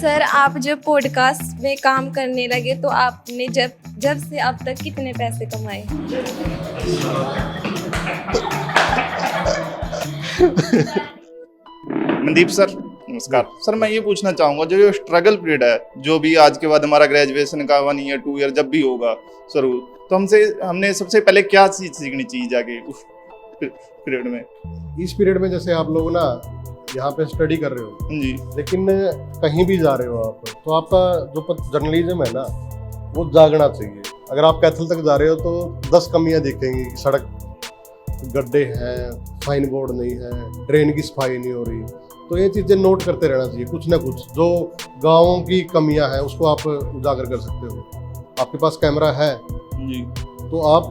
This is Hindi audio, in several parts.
सर आप जब पॉडकास्ट में काम करने लगे तो आपने जब से अब तक कितने पैसे कमाए? मनदीप सर नमस्कार सर, मैं ये पूछना चाहूँगा जो ये स्ट्रगल पीरियड है, जो भी आज के बाद हमारा ग्रेजुएशन का 1 ईयर 2 ईयर जब भी होगा शुरू, तो हमने सबसे पहले क्या चीज़ सीखनी चाहिए जाके उस पीरियड में? इस पीरियड में जैसे आप लोग ना यहाँ पे स्टडी कर रहे हो जी, लेकिन कहीं भी जा रहे हो आप, तो आपका जो जर्नलिज्म है ना वो जागना चाहिए। अगर आप कैथल तक जा रहे हो तो 10 कमियां दिखेंगी, सड़क गड्ढे हैं, साइन बोर्ड नहीं है, ड्रेन की सफाई नहीं हो रही, तो ये चीज़ें नोट करते रहना चाहिए। कुछ ना कुछ जो गाँवों की कमियां हैं उसको आप उजागर कर सकते हो। आपके पास कैमरा है जी, तो आप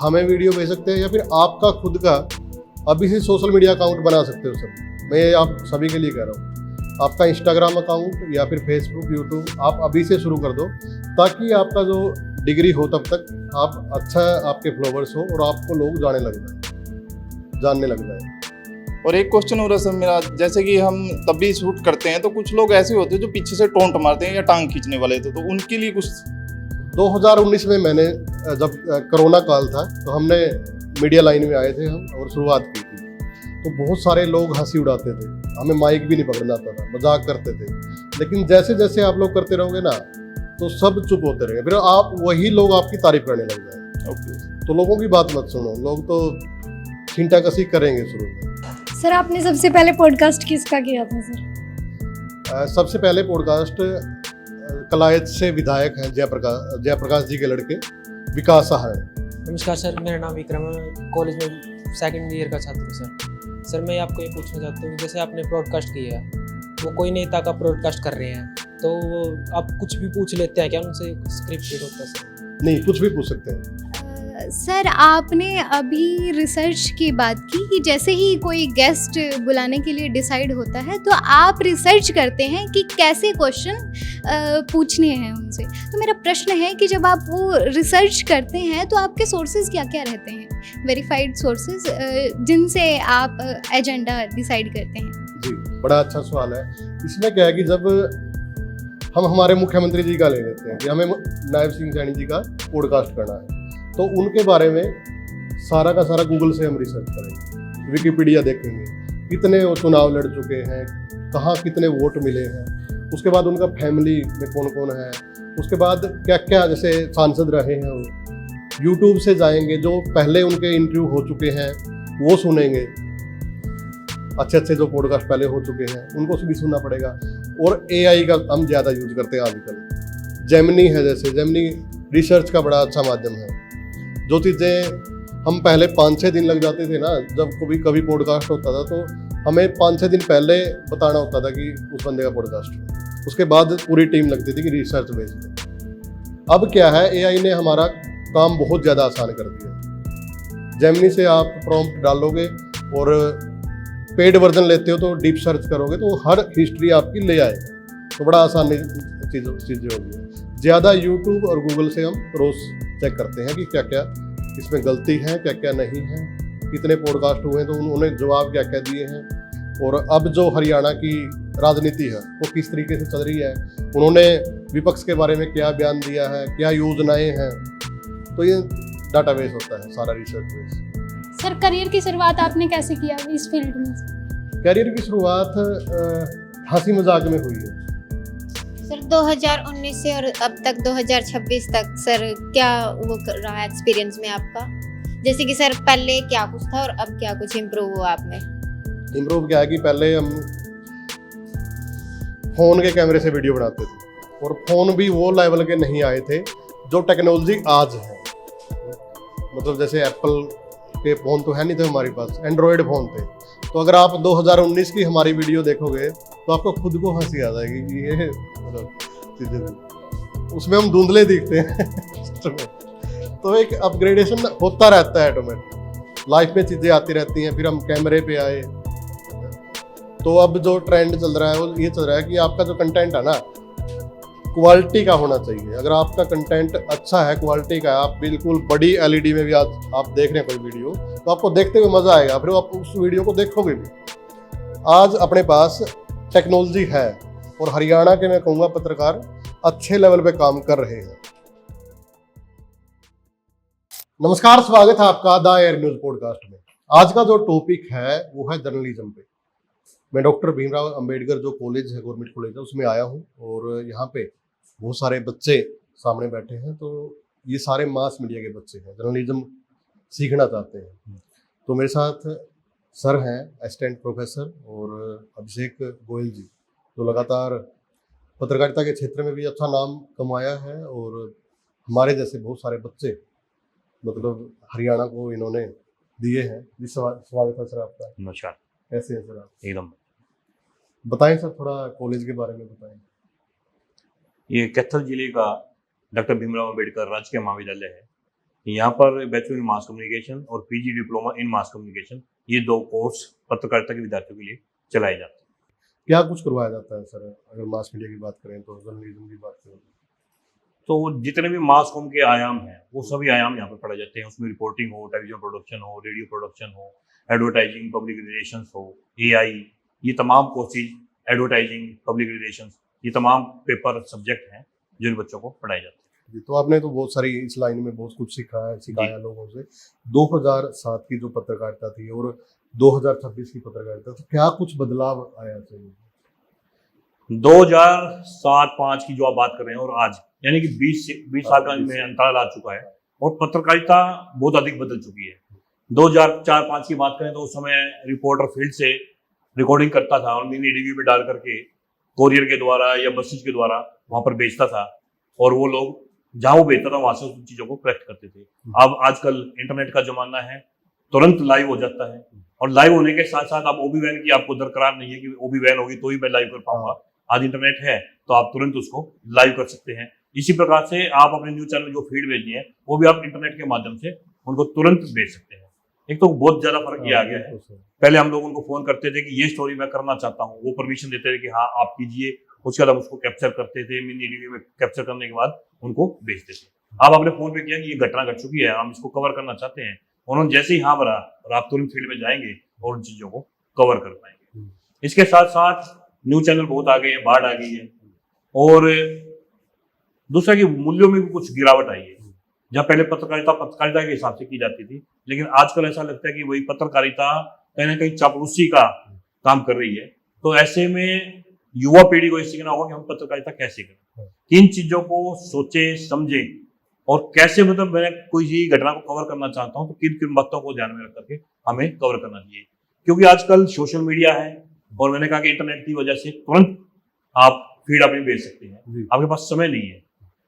हमें वीडियो भेज सकते हैं, या फिर आपका खुद का अभी से सोशल मीडिया अकाउंट बना सकते हो। सर मैं ये आप सभी के लिए कह रहा हूँ, आपका इंस्टाग्राम अकाउंट या फिर फेसबुक यूट्यूब आप अभी से शुरू कर दो, ताकि आपका जो डिग्री हो तब तक आप अच्छा आपके फॉलोवर्स हो और आपको लोग जानने लग जाए। और एक क्वेश्चन हो रहा है सर मेरा, जैसे कि हम तब भी शूट करते हैं तो कुछ लोग ऐसे होते हैं जो पीछे से टोंट मारते हैं या टांग खींचने वाले थे, तो उनके लिए कुछ? 2019 में मैंने जब कोरोना काल था तो हमने मीडिया लाइन में आए थे हम और शुरुआत की थी, तो बहुत सारे लोग हंसी उड़ाते थे, हमें माइक भी नहीं पकड़ना आता था, मजाक करते थे। लेकिन जैसे जैसे आप लोग करते रहोगे ना तो सब चुप होते रहेंगे, फिर आप वही लोग आपकी तारीफ करने लग जाएंगे। तो लोगों की बात मत सुनो, लोग तो छींटा कसी करेंगे शुरू में। सर आपने सबसे पहले पॉडकास्ट किसका किया था सर? सबसे पहले पॉडकास्ट कलायत से विधायक हैं जयप्रकाश जी के लड़के विकास सहारण। नमस्कार सर, मेरा नाम विक्रम है, कॉलेज में 2nd ईयर का छात्र हूँ सर मैं आपको ये पूछना चाहता हूँ, जैसे आपने ब्रॉडकास्ट किया है, वो कोई नेता का ब्रॉडकास्ट कर रहे हैं, तो आप कुछ भी पूछ लेते हैं क्या उनसे? स्क्रिप्टेड होता है सर? नहीं, कुछ भी पूछ सकते हैं। सर आपने अभी रिसर्च की बात की कि जैसे ही कोई गेस्ट बुलाने के लिए डिसाइड होता है तो आप रिसर्च करते हैं कि कैसे क्वेश्चन पूछने हैं उनसे। तो मेरा प्रश्न है कि जब आप वो रिसर्च करते हैं तो आपके सोर्सेज क्या क्या रहते हैं, वेरीफाइड सोर्सेज जिनसे आप एजेंडा डिसाइड करते हैं? जी, बड़ा अच्छा सवाल है। इसमें क्या है कि जब हम हमारे मुख्यमंत्री जी का ले लेते हैं कि हमें नायब सिंह सैनी जी का पॉडकास्ट करना है, तो उनके बारे में सारा का सारा गूगल से हम रिसर्च करेंगे, विकिपीडिया देखेंगे, कितने वो चुनाव लड़ चुके हैं, कहाँ कितने वोट मिले हैं, उसके बाद उनका फैमिली में कौन कौन है, उसके बाद क्या क्या जैसे सांसद रहे हैं वो। यूट्यूब से जाएंगे, जो पहले उनके इंटरव्यू हो चुके हैं वो सुनेंगे, अच्छे जो पॉडकास्ट पहले हो चुके हैं उनको भी सुनना पड़ेगा। और AI का हम ज़्यादा यूज करते हैं आजकल, जेमिनी है, जैसे जेमिनी रिसर्च का बड़ा अच्छा माध्यम है। जो चीज़ें हम पहले 5-6 दिन लग जाते थे ना, जब कभी पॉडकास्ट होता था तो हमें 5-6 दिन पहले बताना होता था कि उस बंदे का पॉडकास्ट है, उसके बाद पूरी टीम लगती थी कि रिसर्च भेज दें। अब क्या है, AI ने हमारा काम बहुत ज़्यादा आसान कर दिया। जेमिनी से आप प्रॉम्प्ट डालोगे और पेड वर्जन लेते हो तो डीप सर्च करोगे तो हर हिस्ट्री आपकी ले आएगा, तो बड़ा आसान चीज़ें होगी। ज़्यादा यूट्यूब और गूगल से हम रोज़ चेक करते हैं कि क्या क्या इसमें गलती है, क्या क्या नहीं है, कितने पॉडकास्ट हुए हैं तो उन्होंने जवाब क्या क्या दिए हैं, और अब जो हरियाणा की राजनीति है वो किस तरीके से चल रही है, उन्होंने विपक्ष के बारे में क्या बयान दिया है, क्या योजनाएं हैं, तो ये डाटाबेस होता है सारा रिसर्च बेस। सर करियर की शुरुआत आपने कैसे किया इस फील्ड में? करियर की शुरुआत हंसी मजाक में हुई है सर। 2019 से और अब तक 2026 तक सर क्या वो कर रहा है एक्सपीरियंस में आपका? जैसे कि सर पहले क्या कुछ था और अब क्या कुछ इम्प्रूव हुआ आप में? इम्प्रूव क्या है कि पहले हम फ़ोन के कैमरे से वीडियो बनाते थे, और फ़ोन भी वो लेवल के नहीं आए थे जो टेक्नोलॉजी आज है। मतलब जैसे एप्पल के फ़ोन तो है नहीं थे हमारे पास, एंड्रॉयड फ़ोन थे। तो अगर आप 2019 की हमारी वीडियो देखोगे तो आपको खुद को हंसी आ जाएगी कि ये चीज़ें, उसमें हम धुंधले दिखते हैं तो एक अपग्रेडेशन होता रहता है ऑटोमेटिक, लाइफ में चीज़ें आती रहती हैं। फिर हम कैमरे पे आए, तो अब जो ट्रेंड चल रहा है वो ये चल रहा है कि आपका जो कंटेंट है ना क्वालिटी का होना चाहिए। अगर आपका कंटेंट अच्छा है, क्वालिटी का है, आप बिल्कुल बड़ी LED में भी आज आप देख रहे हैं कोई वीडियो तो आपको देखते हुए मज़ा आएगा, फिर आप उस वीडियो को देखोगे भी। आज अपने पास टेक्नोलॉजी है, और हरियाणा के मैं कहूँगा पत्रकार अच्छे लेवल पे काम कर रहे हैं। नमस्कार, स्वागत है आपका द एयर न्यूज पॉडकास्ट में। आज का जो टॉपिक है वो है जर्नलिज्म पे। मैं डॉक्टर भीमराव अंबेडकर जो कॉलेज है, गवर्नमेंट कॉलेज है, उसमें आया हूँ और यहाँ पे बहुत सारे बच्चे सामने बैठे हैं। तो ये सारे मास मीडिया के बच्चे हैं, जर्नलिज्म सीखना चाहते हैं। तो मेरे साथ सर हैं असिस्टेंट प्रोफेसर और अभिषेक गोयल जी, जो लगातार पत्रकारिता के क्षेत्र में भी अच्छा नाम कमाया है और हमारे जैसे बहुत सारे बच्चे मतलब हरियाणा को इन्होंने दिए हैं। जी स्वागत है सर आपका। नमस्कार। कैसे हैं सर आप? एकदम। बताएं सर, थोड़ा कॉलेज के बारे में बताएं। ये कैथल जिले का डॉक्टर भीमराव अंबेडकर राजकीय महाविद्यालय है। यहाँ पर बैचलर इन मास कम्युनिकेशन और PG diploma in mass communication, ये 2 कोर्स पत्रकारिता के विद्यार्थियों के लिए चलाए जाते हैं। क्या कुछ करवाया जाता है सर? अगर मास मीडिया की बात करें तो, जर्नलिज्म की बात करें तो जितने भी मास कॉम के आयाम हैं वो सभी आयाम यहाँ पर पढ़ाए जाते हैं। उसमें रिपोर्टिंग हो, टेलीविजन प्रोडक्शन हो, रेडियो प्रोडक्शन हो, एडवर्टाइजिंग, पब्लिक रिलेशंस हो, एआई, ये तमाम कोर्सेज, एडवर्टाइजिंग, पब्लिक रिलेशंस, ये तमाम पेपर सब्जेक्ट हैं जो इन बच्चों को पढ़ाए जाते हैं। जी, तो आपने तो बहुत सारी इस लाइन में बहुत कुछ सिखाया लोगों से। 2007 की जो पत्रकारिता थी और 2026 की पत्रकारिता, तो क्या कुछ बदलाव आया सर? 2007-5 की जो आप बात कर रहे हैं और आज, यानी कि 20 साल का इनमें अंतराल आ चुका है और पत्रकारिता बहुत अधिक बदल चुकी है। 2004-5 की बात करें तो उस समय रिपोर्टर फील्ड से रिकॉर्डिंग करता था और मिनी डीवी पे डाल करके कोरियर के द्वारा या बसेज के द्वारा वहां पर बेचता था और वो लोग जहां वो बेचता था वहां से उन चीजों को कलेक्ट करते थे। अब आजकल इंटरनेट का जमाना है, तुरंत लाइव हो जाता है और लाइव होने के साथ साथ अब ओबी वैन की आपको दरकार नहीं है कि ओबी वैन होगी तो ही मैं लाइव कर पाऊंगा। आज इंटरनेट है तो आप तुरंत उसको लाइव कर सकते हैं। इसी प्रकार से आप अपने न्यूज चैनल जो फीड भेजनी है वो भी आप इंटरनेट के माध्यम से उनको तुरंत भेज सकते हैं। एक तो बहुत ज्यादा फर्क ये आ गया है। पहले हम लोग उनको फोन करते थे कि ये स्टोरी मैं करना चाहता हूँ, वो परमिशन देते थे कि हाँ आप कीजिए, उसके बाद हम उसको कैप्चर करते थे, मिनी डीवी में कैप्चर करने के बाद उनको भेजते थे। अब आपने फोन पे किया कि ये घटना घट चुकी है, हम इसको कवर करना चाहते हैं, उन्होंने जैसे ही हाँ भरा और आप तुरंत फील्ड में जाएंगे और उन चीजों को कवर कर पाएंगे। इसके साथ साथ न्यूज चैनल बहुत आ गए हैं, बाढ़ आ गई है और दूसरा कि मूल्यों में भी कुछ गिरावट आई है। जहाँ पहले पत्रकारिता के हिसाब से की जाती थी, लेकिन आजकल ऐसा लगता है कि वही पत्रकारिता कहीं ना कहीं चापलूसी का काम कर रही है। तो ऐसे में युवा पीढ़ी को ये सीखना होगा कि हम पत्रकारिता कैसे करें, किन चीजों को सोचे समझे और कैसे, मतलब मैं कोई ही घटना को कवर करना चाहता हूँ तो किन किन बातों को ध्यान में रख करके हमें कवर करना चाहिए। क्योंकि आजकल सोशल मीडिया है और मैंने कहा कि इंटरनेट की वजह से तुरंत आप फीड अपनी भेज सकते हैं। आपके पास समय नहीं है।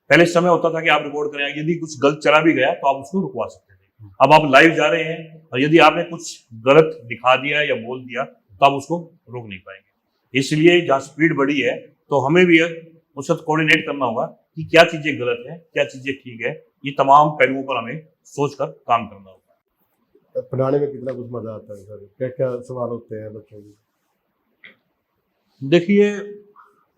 पहले समय होता था कि आप रिकॉर्ड करें, यदि कुछ गलत चला भी गया तो आप उसको रुकवा सकते थे। अब आप लाइव जा रहे हैं और यदि आपने कुछ गलत दिखा दिया या बोल दिया तो आप उसको रोक नहीं पाएंगे। इसलिए जहाँ स्पीड बढ़ी है तो हमें भी उसका कोऑर्डिनेट करना होगा कि क्या चीजें गलत है, क्या चीजें ठीक है। ये तमाम पहलुओं पर हमें सोचकर काम करना होगा। पढ़ाने में कितना कुछ मजा आता है सर? क्या क्या सवाल होते हैं बच्चों के? देखिए,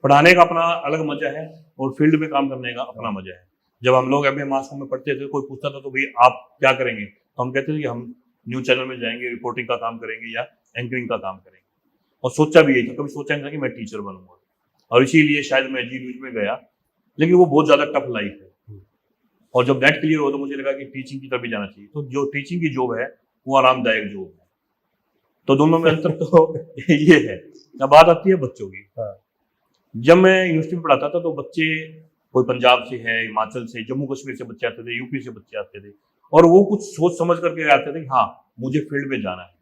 पढ़ाने का अपना अलग मजा है और फील्ड में काम करने का अपना मजा है। जब हम लोग एमए मास कॉम में पढ़ते थे, कोई पूछता था तो भाई आप क्या करेंगे, तो हम कहते थे कि हम न्यूज चैनल में जाएंगे, रिपोर्टिंग का काम करेंगे या एंकरिंग का काम करेंगे। और सोचा भी यही था, कभी सोचा नहीं था कि मैं टीचर बनूंगा। और इसीलिए शायद मैं जी न्यूज में गया, लेकिन वो बहुत ज्यादा टफ लाइफ है। और जब नेट क्लियर हो तो मुझे लगा कि टीचिंग की तरफ भी जाना चाहिए। तो जो टीचिंग की जॉब है वो आरामदायक जॉब है। तो दोनों में अंतर तो ये है। अब बात आती है बच्चों की। जब मैं यूनिवर्सिटी में पढ़ाता था तो बच्चे कोई पंजाब से है, हिमाचल से, जम्मू कश्मीर से बच्चे आते थे, यूपी से बच्चे आते थे और वो कुछ सोच समझ करके आते थे कि हाँ मुझे फील्ड में जाना है।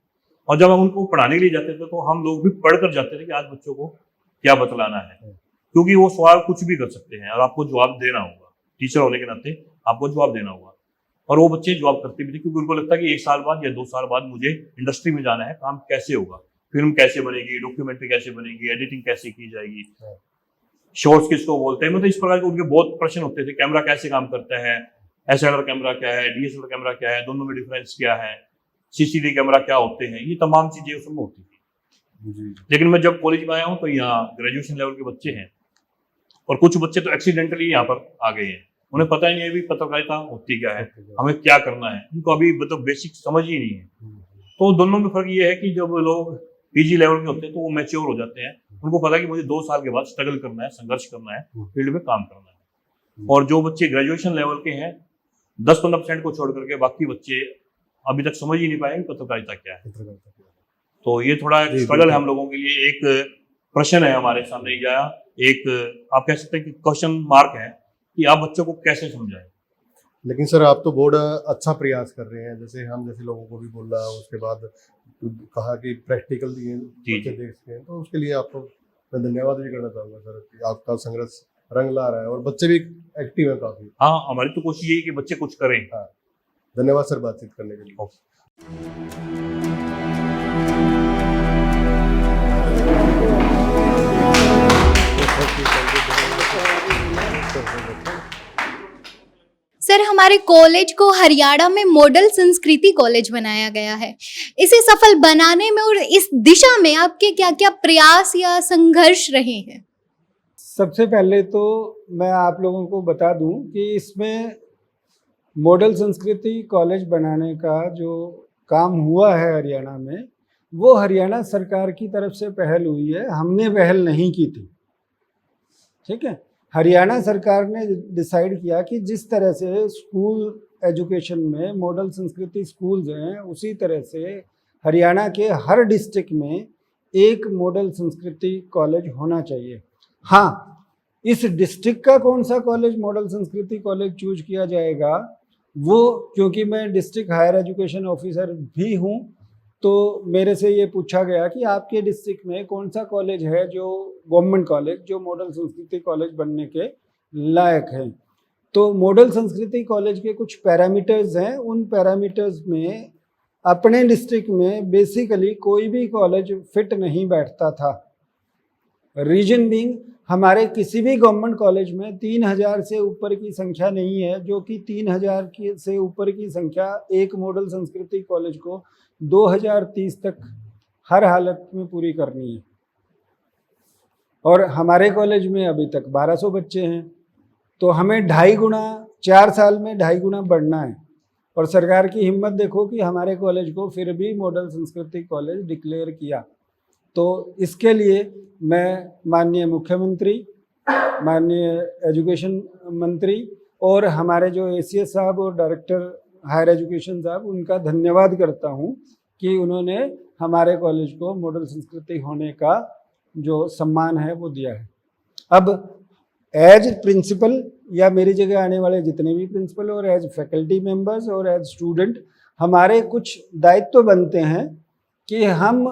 और जब हम उनको पढ़ाने के लिए जाते थे तो हम लोग भी पढ़ कर जाते थे कि आज बच्चों को क्या बतलाना है, क्योंकि वो सवाल कुछ भी कर सकते हैं और आपको जवाब देना होगा। टीचर होने के नाते आपको जवाब देना होगा। और वो बच्चे जवाब करते भी थे क्योंकि उनको लगता है कि 1 साल बाद या 2 साल बाद मुझे इंडस्ट्री में जाना है, काम कैसे होगा, फिल्म कैसे बनेगी, डॉक्यूमेंट्री कैसे बनेगी, एडिटिंग कैसे की जाएगी, शॉर्ट्स किसको बोलते हैं। मतलब इस प्रकार के उनके बहुत प्रश्न होते थे। कैमरा कैसे काम करता है, एसएलआर कैमरा क्या है, डीएसएलआर कैमरा क्या है, दोनों में डिफरेंस क्या है, सीसीडी कैमरा क्या होते हैं, ये तमाम चीजें उसमें होती थी। लेकिन मैं जब कॉलेज में आया हूँ तो यहाँ ग्रेजुएशन लेवल के बच्चे हैं और कुछ बच्चे तो एक्सीडेंटली यहाँ पर आ गए हैं। उन्हें पता ही नहीं है भी पत्रकारिता होती क्या है, हमें क्या करना है, उनको अभी मतलब बेसिक समझ ही नहीं है। तो दोनों में फर्क ये है कि जब लोग पीजी लेवल के होते हैं तो वो मैच्योर हो जाते हैं, उनको पता है कि मुझे 2 साल के बाद स्ट्रगल करना है, संघर्ष करना है, फील्ड में काम करना है। और जो बच्चे ग्रेजुएशन लेवल के हैं 10-15% को छोड़ करके बाकी बच्चे अभी तक समझ ही नहीं पाए कि पत्रकारिता क्या है। तो ये थोड़ा स्ट्रगल है हम लोगों के लिए, एक प्रश्न है हमारे सामने, या एक आप कह सकते हैं कि क्वेश्चन मार्क है कि आप बच्चों को कैसे समझाएं। लेकिन सर आप तो बोर्ड अच्छा प्रयास कर रहे हैं, जैसे हम जैसे लोगों को भी बोल रहा है, उसके बाद कहा कि प्रैक्टिकल दिए बच्चे देखते हैं, तो उसके लिए आपको मैं धन्यवाद भी करना चाहूँगा सर कि आपका संघर्ष रंग ला रहा है और बच्चे भी एक्टिव हैं काफ़ी। हाँ, हमारी तो कोशिश यही कि बच्चे कुछ करें। हाँ, धन्यवाद सर बातचीत करने के लिए। सर हमारे कॉलेज को हरियाणा में मॉडल संस्कृति कॉलेज बनाया गया है। इसे सफल बनाने में और इस दिशा में आपके क्या क्या प्रयास या संघर्ष रहे हैं? सबसे पहले तो मैं आप लोगों को बता दूं कि इसमें मॉडल संस्कृति कॉलेज बनाने का जो काम हुआ है हरियाणा में, वो हरियाणा सरकार की तरफ से पहल हुई है, हमने पहल नहीं की थी। ठीक है, हरियाणा सरकार ने डिसाइड किया कि जिस तरह से स्कूल एजुकेशन में मॉडल संस्कृति स्कूल्स हैं, उसी तरह से हरियाणा के हर डिस्ट्रिक्ट में एक मॉडल संस्कृति कॉलेज होना चाहिए। हाँ, इस डिस्ट्रिक्ट का कौन सा कॉलेज मॉडल संस्कृति कॉलेज चूज किया जाएगा, वो क्योंकि मैं डिस्ट्रिक्ट हायर एजुकेशन ऑफिसर भी हूँ, तो मेरे से ये पूछा गया कि आपके डिस्ट्रिक्ट में कौन सा कॉलेज है जो गवर्नमेंट कॉलेज जो मॉडल संस्कृति कॉलेज बनने के लायक है। तो मॉडल संस्कृति कॉलेज के कुछ पैरामीटर्स हैं, उन पैरामीटर्स में अपने डिस्ट्रिक्ट में बेसिकली कोई भी कॉलेज फिट नहीं बैठता था। रीजन बीइंग, हमारे किसी भी गवर्नमेंट कॉलेज में 3000 से ऊपर की संख्या नहीं है, जो कि 3000 से ऊपर की संख्या एक मॉडल संस्कृति कॉलेज को 2030 तक हर हालत में पूरी करनी है। और हमारे कॉलेज में अभी तक 1200 बच्चे हैं, तो हमें 2.5 गुना 4 साल में 2.5 गुना बढ़ना है। और सरकार की हिम्मत देखो कि हमारे कॉलेज को फिर भी मॉडल संस्कृति कॉलेज डिक्लेयर किया। तो इसके लिए मैं माननीय मुख्यमंत्री, माननीय एजुकेशन मंत्री और हमारे जो एसीएस साहब और डायरेक्टर हायर एजुकेशन साहब, उनका धन्यवाद करता हूं कि उन्होंने हमारे कॉलेज को मॉडल संस्कृति होने का जो सम्मान है वो दिया है। अब एज प्रिंसिपल या मेरी जगह आने वाले जितने भी प्रिंसिपल और एज फैकल्टी मेंबर्स और एज स्टूडेंट, हमारे कुछ दायित्व बनते हैं कि हम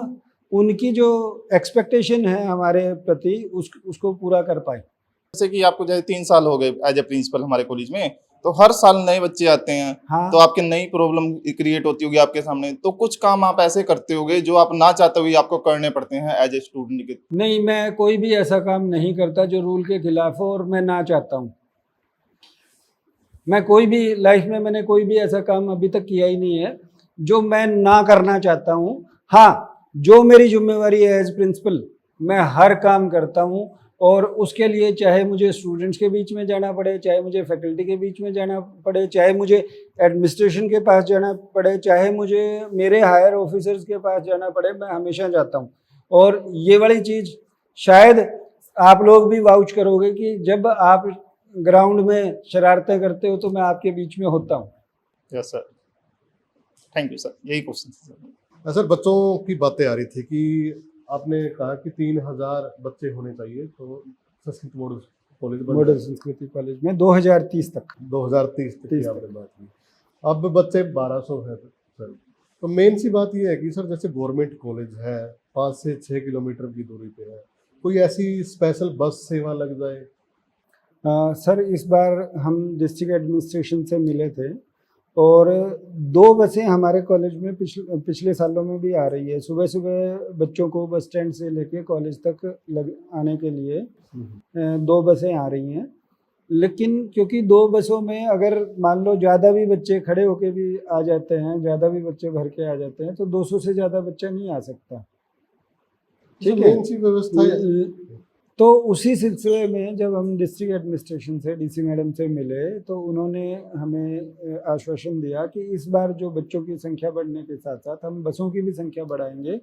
उनकी जो एक्सपेक्टेशन है हमारे प्रति उसको पूरा कर पाए। जैसे कि आपको जैसे 3 साल हो गए एज ए प्रिंसिपल हमारे कॉलेज में, तो हर साल नए बच्चे आते हैं। हाँ। तो आपके नई प्रॉब्लम क्रिएट होती होगी आपके सामने, तो कुछ काम आप ऐसे करते होगे जो आप ना चाहते हुए आपको करने पड़ते हैं एज ए स्टूडेंट के? नहीं, मैं कोई भी ऐसा काम नहीं करता जो रूल के खिलाफ हो और मैं ना चाहता हूँ। मैं कोई भी लाइफ में मैंने कोई भी ऐसा काम अभी तक किया ही नहीं है जो मैं ना करना चाहता हूँ। हाँ, जो मेरी जिम्मेवारी है एज प्रिंसिपल, मैं हर काम करता हूँ और उसके लिए चाहे मुझे स्टूडेंट्स के बीच में जाना पड़े, चाहे मुझे फैकल्टी के बीच में जाना पड़े, चाहे मुझे एडमिनिस्ट्रेशन के पास जाना पड़े, चाहे मुझे मेरे हायर ऑफिसर्स के पास जाना पड़े, मैं हमेशा जाता हूँ। और ये वाली चीज़ शायद आप लोग भी वाउच करोगे कि जब आप ग्राउंड में शरारतें करते हो तो मैं आपके बीच में होता हूँ। Yes sir, thank you sir, यही क्वेश्चन था। सर बच्चों की बातें आ रही थी कि आपने कहा कि 3000 बच्चे होने चाहिए तो संस्कृत मॉडल कॉलेज मॉडल संस्कृति कॉलेज में 2030 तक 2030 तक की आपने बात की। अब बच्चे 1200 हैं सर, तो मेन सी बात ये है कि सर जैसे गवर्नमेंट कॉलेज है 5 से 6 किलोमीटर की दूरी पे है, कोई ऐसी स्पेशल बस सेवा लग जाए? सर इस बार हम डिस्ट्रिक्ट एडमिनिस्ट्रेशन से मिले थे और 2 बसें हमारे कॉलेज में पिछले सालों में भी आ रही है। सुबह सुबह बच्चों को बस स्टैंड से लेके कॉलेज तक आने के लिए 2 बसें आ रही हैं। लेकिन क्योंकि 2 बसों में अगर मान लो ज़्यादा भी बच्चे खड़े होके भी आ जाते हैं, ज़्यादा भी बच्चे भर के आ जाते हैं, तो 200 से ज़्यादा बच्चा नहीं आ सकता। ठीक है, व्यवस्था तो उसी सिलसिले में जब हम डिस्ट्रिक्ट एडमिनिस्ट्रेशन से डीसी मैडम से मिले तो उन्होंने हमें आश्वासन दिया कि इस बार जो बच्चों की संख्या बढ़ने के साथ साथ हम बसों की भी संख्या बढ़ाएंगे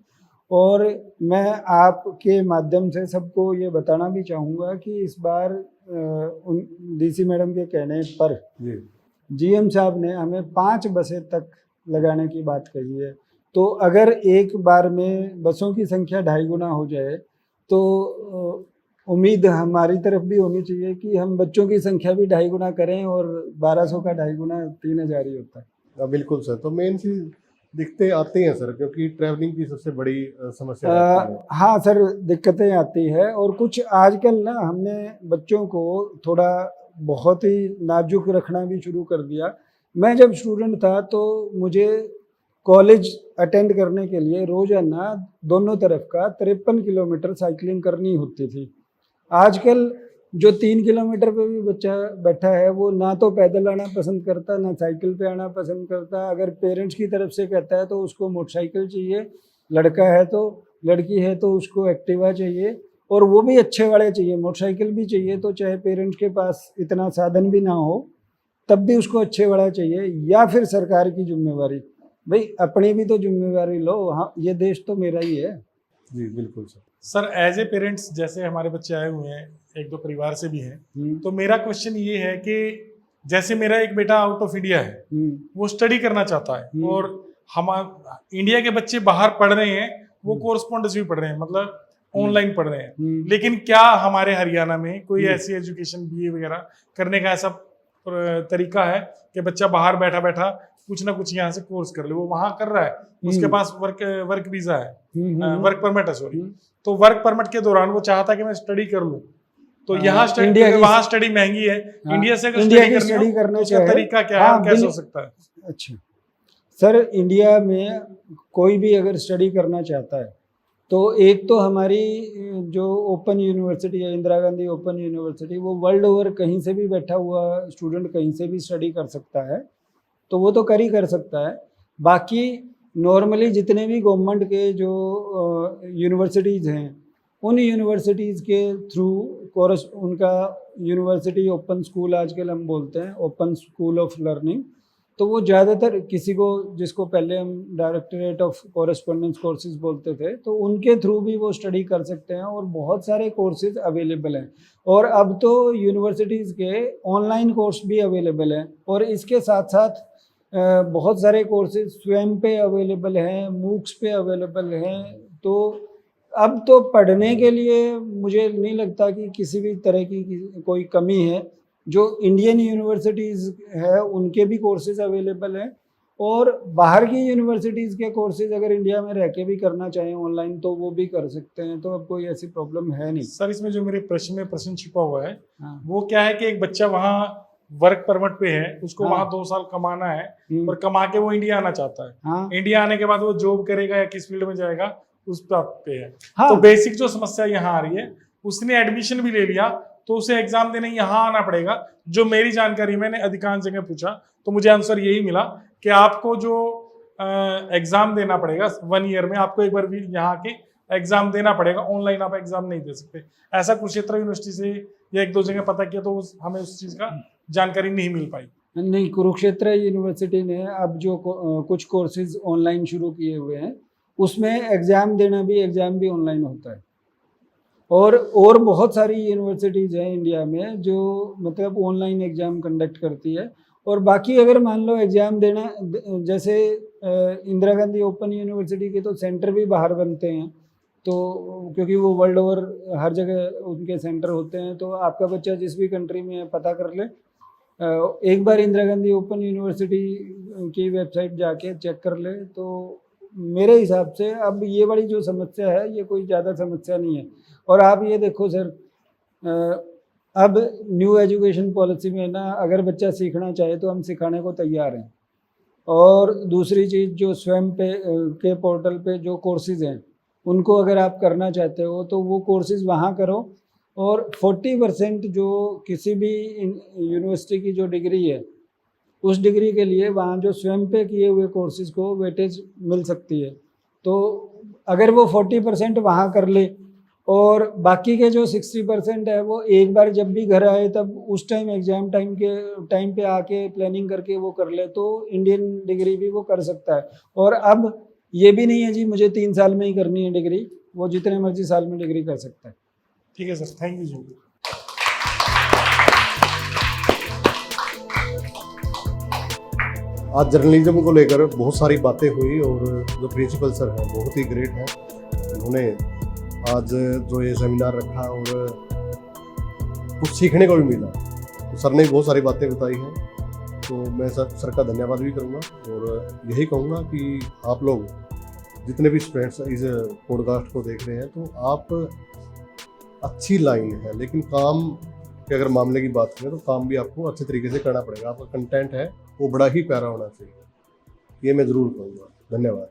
और मैं आपके माध्यम से सबको ये बताना भी चाहूँगा कि इस बार डीसी मैडम के कहने पर जी जीएम साहब ने हमें 5 बसें तक लगाने की बात कही है। तो अगर एक बार में बसों की संख्या 2.5 गुना हो जाए तो उम्मीद हमारी तरफ भी होनी चाहिए कि हम बच्चों की संख्या भी 2.5 गुना करें और 1200 का 2.5 गुना 3000 ही होता है। हाँ, बिल्कुल सर। तो मेन चीज दिक्कतें आती हैं सर, क्योंकि ट्रैवलिंग की सबसे बड़ी समस्या रहती है। हाँ सर, दिक्कतें आती है और कुछ आजकल ना हमने बच्चों को थोड़ा बहुत ही नाजुक रखना भी शुरू कर दिया। मैं जब स्टूडेंट था तो मुझे कॉलेज अटेंड करने के लिए रोजाना दोनों तरफ का 53 किलोमीटर साइकिलिंग करनी होती थी। आजकल जो 3 किलोमीटर पे भी बच्चा बैठा है वो ना तो पैदल आना पसंद करता, ना साइकिल पे आना पसंद करता। अगर पेरेंट्स की तरफ से कहता है तो उसको मोटरसाइकिल चाहिए, लड़का है तो, लड़की है तो उसको एक्टिवा चाहिए, और वो भी अच्छे वाले चाहिए। मोटरसाइकिल भी चाहिए तो चाहे पेरेंट्स के पास इतना साधन भी ना हो तब भी उसको अच्छे वाला चाहिए। या फिर सरकार की जिम्मेवारी, भाई अपनी भी तो जिम्मेवारी लो। हाँ, ये देश तो मेरा ही है। जी बिल्कुल sir. Sir as a parents, जैसे हमारे बच्चे आए हुए हैं, 1-2 परिवार से भी हैं, तो मेरा क्वेश्चन ये है कि जैसे मेरा एक बेटा आउट ऑफ इंडिया है, वो स्टडी करना चाहता है, और हम इंडिया के बच्चे बाहर पढ़ रहे हैं, वो कोरस्पॉन्डेंस भी पढ़ रहे हैं, मतलब ऑनलाइन पढ़ रहे हैं, लेकिन क्या हमारे हरियाणा में कोई ऐसी एजुकेशन बीए वगैरह करने का ऐसा तरीका है कि बच्चा बाहर बैठा बैठा कुछ ना कुछ यहाँ से कोर्स कर ले? वो वहां कर रहा है, उसके पास वर्क वीजा है, वर्क परमिट है, सॉरी। तो वर्क परमिट के दौरान वो चाहता है कि मैं स्टडी कर लूं, तो यहाँ स्टडी, वहाँ स्टडी महंगी है। इंडिया से अगर स्टडी करना उसका तरीका क्या है, कैसे हो सकता है? अच्छा सर, इंडिया में कोई भी अगर स्टडी करना चाहता है तो एक तो हमारी जो ओपन यूनिवर्सिटी है, इंदिरा गांधी ओपन यूनिवर्सिटी, वो वर्ल्ड ओवर कहीं से भी बैठा हुआ स्टूडेंट कहीं से भी स्टडी कर सकता है, तो वो तो कर सकता है। बाकी नॉर्मली जितने भी गवर्नमेंट के जो यूनिवर्सिटीज़ हैं, उन यूनिवर्सिटीज़ के थ्रू कोर्स, उनका यूनिवर्सिटी ओपन स्कूल आजकल हम बोलते हैं, ओपन स्कूल ऑफ लर्निंग, तो वो ज़्यादातर किसी को, जिसको पहले हम डायरेक्टरेट ऑफ कोरेस्पोंडेंस कोर्सेज बोलते थे, तो उनके थ्रू भी वो स्टडी कर सकते हैं, और बहुत सारे कोर्सेज अवेलेबल हैं। और अब तो यूनिवर्सिटीज़ के ऑनलाइन कोर्स भी अवेलेबल हैं, और इसके साथ साथ बहुत सारे कोर्सेज स्वयं पे अवेलेबल हैं, मूक्स पे अवेलेबल हैं। तो अब तो पढ़ने के लिए मुझे नहीं लगता कि किसी भी तरह की कोई कमी है। जो इंडियन यूनिवर्सिटीज़ है उनके भी कोर्सेज अवेलेबल हैं, और बाहर की यूनिवर्सिटीज़ के कोर्सेज अगर इंडिया में रह के भी करना चाहें ऑनलाइन तो वो भी कर सकते हैं। तो अब कोई ऐसी प्रॉब्लम है नहीं। सर इसमें जो मेरे प्रश्न में प्रश्न छिपा हुआ है, वो क्या है कि एक बच्चा वहाँ वर्क परमिट पे है, उसको वहाँ 2 साल कमाना है, और कमा के वो इंडिया आना चाहता है। इंडिया आने के बाद वो जॉब करेगा या किस फील्ड में जाएगा उस पे है। तो बेसिक जो समस्या यहाँ आ रही है, उसने एडमिशन भी ले लिया तो उसे एग्जाम देने यहाँ आना पड़ेगा। जो मेरी जानकारी, मैंने अधिकांश जगह पूछा तो मुझे आंसर यही मिला कि आपको जो एग्जाम देना पड़ेगा 1 ईयर में, आपको एक बार भी यहाँ के एग्जाम देना पड़ेगा, ऑनलाइन आप एग्जाम नहीं दे सकते। ऐसा कुरुक्षेत्र यूनिवर्सिटी से या 1-2 जगह पता किया तो हमें उस चीज़ का जानकारी नहीं मिल पाई। नहीं, कुरुक्षेत्र यूनिवर्सिटी ने अब जो कुछ कोर्सेज ऑनलाइन शुरू किए हुए हैं, उसमें एग्ज़ाम भी ऑनलाइन होता है। और बहुत सारी यूनिवर्सिटीज़ हैं इंडिया में जो मतलब ऑनलाइन एग्ज़ाम कंडक्ट करती है। और बाकी अगर मान लो एग्ज़ाम देना, जैसे इंदिरा गांधी ओपन यूनिवर्सिटी के तो सेंटर भी बाहर बनते हैं, तो क्योंकि वो वर्ल्ड ओवर हर जगह उनके सेंटर होते हैं, तो आपका बच्चा जिस भी कंट्री में है पता कर ले, एक बार इंदिरा गांधी ओपन यूनिवर्सिटी की वेबसाइट जाके चेक कर ले। तो मेरे हिसाब से अब ये वाली जो समस्या है ये कोई ज़्यादा समस्या नहीं है। और आप ये देखो सर, अब न्यू एजुकेशन पॉलिसी में ना, अगर बच्चा सीखना चाहे तो हम सिखाने को तैयार हैं। और दूसरी चीज़, जो स्वयं पे के पोर्टल पे जो कोर्सेज़ हैं उनको अगर आप करना चाहते हो तो वो कोर्सेज़ वहाँ करो, और 40% जो किसी भी यूनिवर्सिटी की जो डिग्री है उस डिग्री के लिए वहाँ जो स्वयं पे किए हुए कोर्सेज़ को वेटेज मिल सकती है। तो अगर वो 40% वहाँ कर ले, और बाकी के जो 60% है वो एक बार जब भी घर आए तब उस टाइम एग्ज़ाम टाइम पे आके प्लानिंग करके वो कर ले, तो इंडियन डिग्री भी वो कर सकता है। और अब ये भी नहीं है जी मुझे 3 साल में ही करनी है डिग्री, वो जितने मर्जी साल में डिग्री कर सकता है। ठीक है सर, थैंक यू जी। आज जर्नलिज्म को लेकर बहुत सारी बातें हुई और जो प्रिंसिपल सर हैं बहुत ही ग्रेट हैं। उन्होंने आज जो ये सेमिनार रखा और कुछ सीखने को भी मिला, तो सर ने बहुत सारी बातें बताई हैं, तो मैं सर का धन्यवाद भी करूँगा और यही कहूँगा कि आप लोग जितने भी स्टूडेंट्स इस पॉडकास्ट को देख रहे हैं, तो आप अच्छी लाइन है, लेकिन काम के अगर मामले की बात करें तो काम भी आपको अच्छे तरीके से करना पड़ेगा। आपका कंटेंट है वो बड़ा ही प्यारा होना चाहिए, ये मैं ज़रूर कहूँगा। धन्यवाद।